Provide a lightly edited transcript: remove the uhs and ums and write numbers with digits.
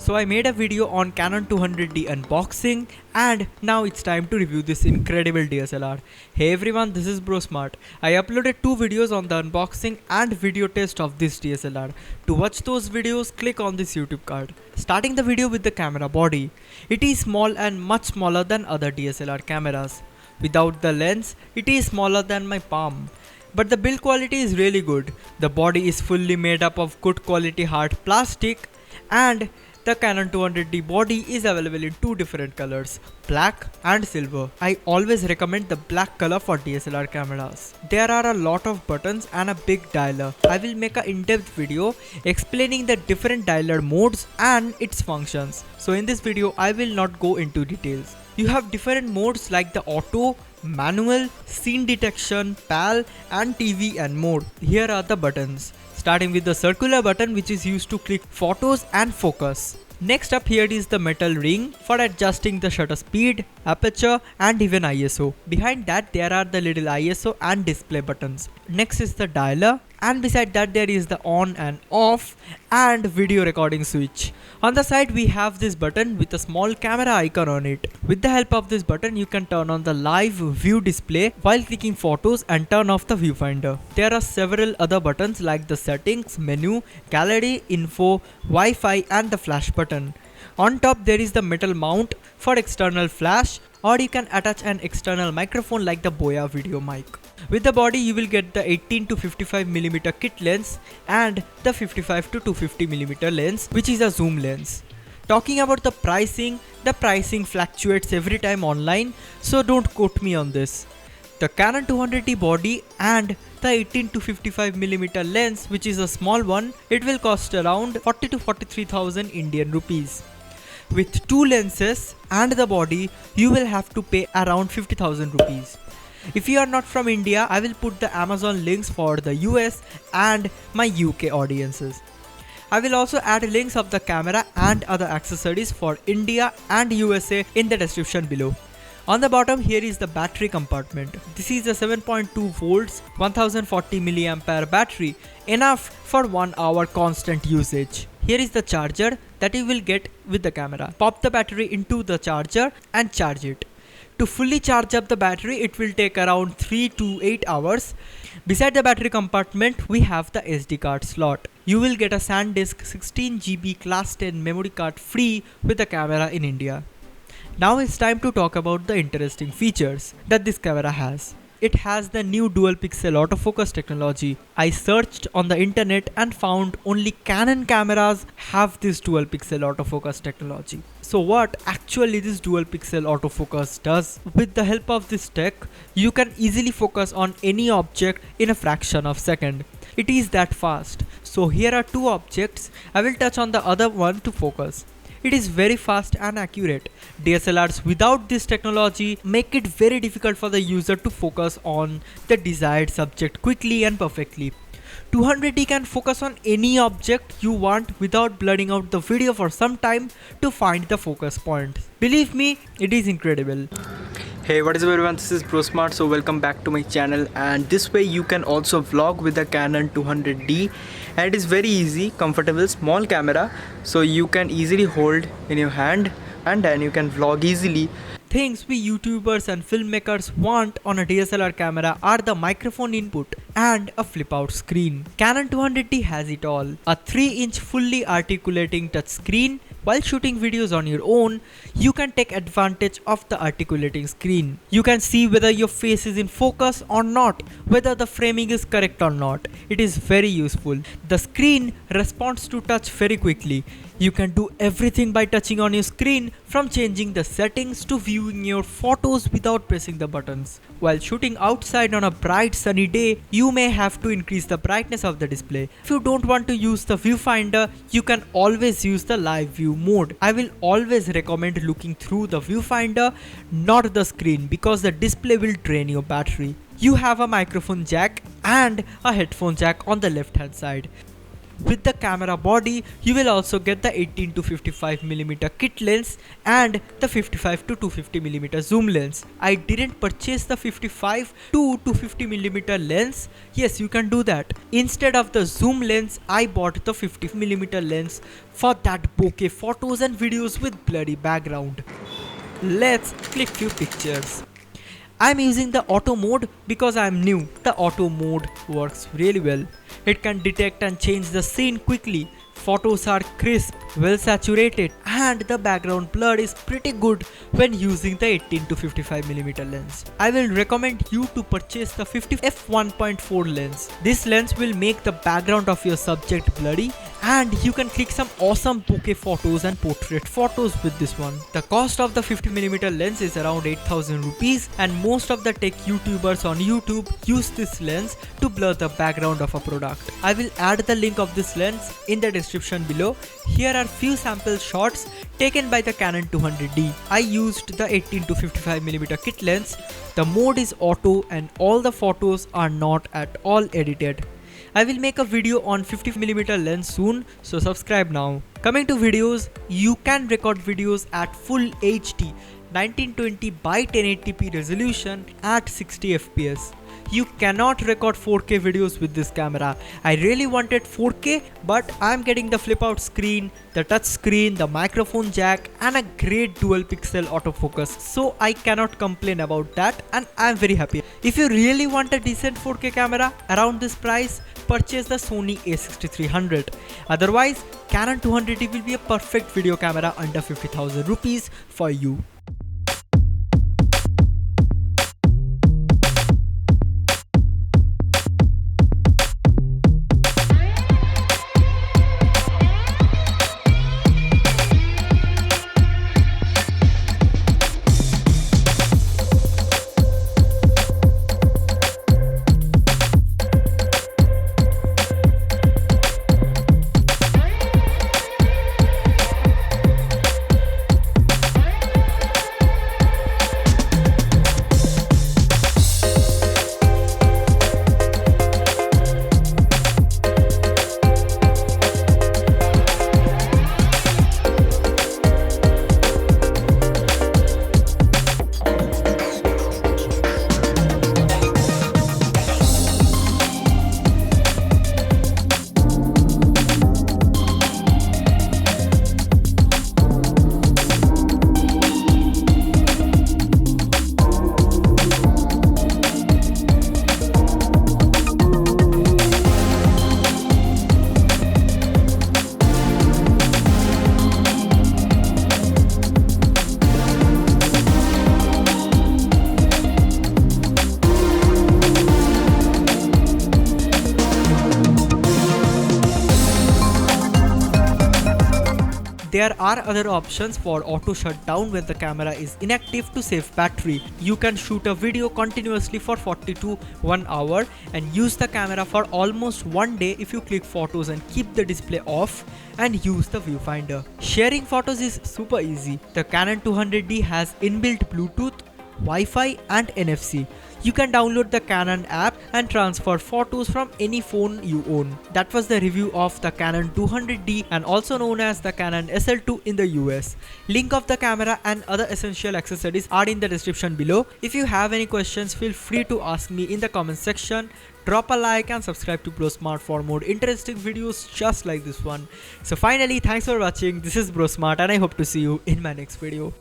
So I made a video on Canon 200D unboxing and now it's time to review this incredible DSLR. Hey everyone, this is Bro Smart. I uploaded 2 videos on the unboxing and video test of this DSLR. To watch those videos, click on this YouTube card. Starting the video with the camera body. It is small and much smaller than other DSLR cameras. Without the lens, it is smaller than my palm. But the build quality is really good. The body is fully made up of good quality hard plastic and the Canon 200D body is available in 2 different colors, black and silver. I always recommend the black color for DSLR cameras. There are a lot of buttons and a big dialer. I will make an in-depth video explaining the different dialer modes and its functions. So in this video I will not go into details. You have different modes like the auto, manual, scene detection, PAL and TV and mode. Here are the buttons. Starting with the circular button which is used to click photos and focus. Next up here is the metal ring for adjusting the shutter speed, aperture and even ISO. Behind that there are the little ISO and display buttons. Next is the dialer and beside that there is the on and off and video recording switch. On the side we have this button with a small camera icon on it. With the help of this button you can turn on the live view display while clicking photos and turn off the viewfinder. There are several other buttons like the settings, menu, gallery, info, Wi-Fi and the flash button. On top there is the metal mount for external flash, or you can attach an external microphone like the Boya video mic. With the body you will get the 18 to 55mm kit lens and the 55 to 250mm lens which is a zoom lens. Talking about the pricing fluctuates every time online, so don't quote me on this. The Canon 200D body and the 18 to 55mm lens, which is a small one, it will cost around 40 to 43,000 Indian rupees. With 2 lenses and the body, you will have to pay around 50,000 rupees. If you are not from India, I will put the Amazon links for the US and my UK audiences. I will also add links of the camera and other accessories for India and USA in the description below. On the bottom here is the battery compartment. This is a 7.2 volts 1040 mAh battery, enough for 1 hour constant usage. Here is the charger that you will get with the camera. Pop the battery into the charger and charge it. To fully charge up the battery it will take around 3 to 8 hours. Beside the battery compartment we have the SD card slot. You will get a SanDisk 16GB class 10 memory card free with the camera in India. Now it's time to talk about the interesting features that this camera has. It has the new dual pixel autofocus technology. I searched on the internet and found only Canon cameras have this dual pixel autofocus technology. So what actually this dual pixel autofocus does? With the help of this tech, you can easily focus on any object in a fraction of a second. It is that fast. So here are 2 objects. I will touch on the other one to focus. It is very fast and accurate. DSLRs without this technology make it very difficult for the user to focus on the desired subject quickly and perfectly. 200D can focus on any object you want without blurring out the video for some time to find the focus point. Believe me, it is incredible. Hey, what is up everyone, this is Bro Smart. So welcome back to my channel, and this way you can also vlog with the Canon 200D, and it is very easy, comfortable, small camera, so you can easily hold in your hand and then you can vlog easily. Things we YouTubers and filmmakers want on a DSLR camera are the microphone input and a flip out screen. Canon 200D has it all. A 3-inch fully articulating touch screen. While shooting videos on your own, you can take advantage of the articulating screen. You can see whether your face is in focus or not, whether the framing is correct or not. It is very useful. The screen responds to touch very quickly. You can do everything by touching on your screen, from changing the settings to viewing your photos without pressing the buttons. While shooting outside on a bright sunny day, you may have to increase the brightness of the display. If you don't want to use the viewfinder, you can always use the live view mode. I will always recommend looking through the viewfinder, not the screen, because the display will drain your battery. You have a microphone jack and a headphone jack on the left hand side. With the camera body, you will also get the 18 to 55mm kit lens and the 55 to 250mm zoom lens. I didn't purchase the 55 to 250mm lens. Yes, you can do that. Instead of the zoom lens, I bought the 50mm lens for that bokeh photos and videos with blurry background. Let's click few pictures. I'm using the auto mode because I'm new. The auto mode works really well. It can detect and change the scene quickly. Photos are crisp, well saturated, and the background blur is pretty good when using the 18 to 55mm lens. I will recommend you to purchase the 50 f1.4 lens. This lens will make the background of your subject blurry, and you can click some awesome bokeh photos and portrait photos with this one. The cost of the 50mm lens is around 8,000 rupees, and most of the tech YouTubers on YouTube use this lens to blur the background of a product. I will add the link of this lens in the description below. Here are few sample shots taken by the Canon 200D. I used the 18 to 55mm kit lens. The mode is auto and all the photos are not at all edited. I will make a video on 50mm lens soon, so subscribe now. Coming to videos, you can record videos at full HD 1920 by 1080p resolution at 60 fps. You cannot record 4K videos with this camera. I really wanted 4K, but I'm getting the flip out screen, the touch screen, the microphone jack, and a great dual pixel autofocus. So I cannot complain about that, and I'm very happy. If you really want a decent 4K camera around this price, purchase the Sony a6300. Otherwise, Canon 200D will be a perfect video camera under 50,000 rupees for you. There are other options for auto shutdown when the camera is inactive to save battery. You can shoot a video continuously for 40 to 1 hour and use the camera for almost 1 day if you click photos and keep the display off and use the viewfinder. Sharing photos is super easy. The Canon 200D has inbuilt Bluetooth, Wi-Fi and NFC. You can download the Canon app and transfer photos from any phone you own. That was the review of the Canon 200D and also known as the Canon Sl2 in the US. Link of the camera and other essential accessories are in the description below. If you have any questions, feel free to ask me in the comment section. Drop a like and subscribe to Bro Smart for more interesting videos just like this one. So finally, thanks for watching. This is Bro Smart and I hope to see you in my next video.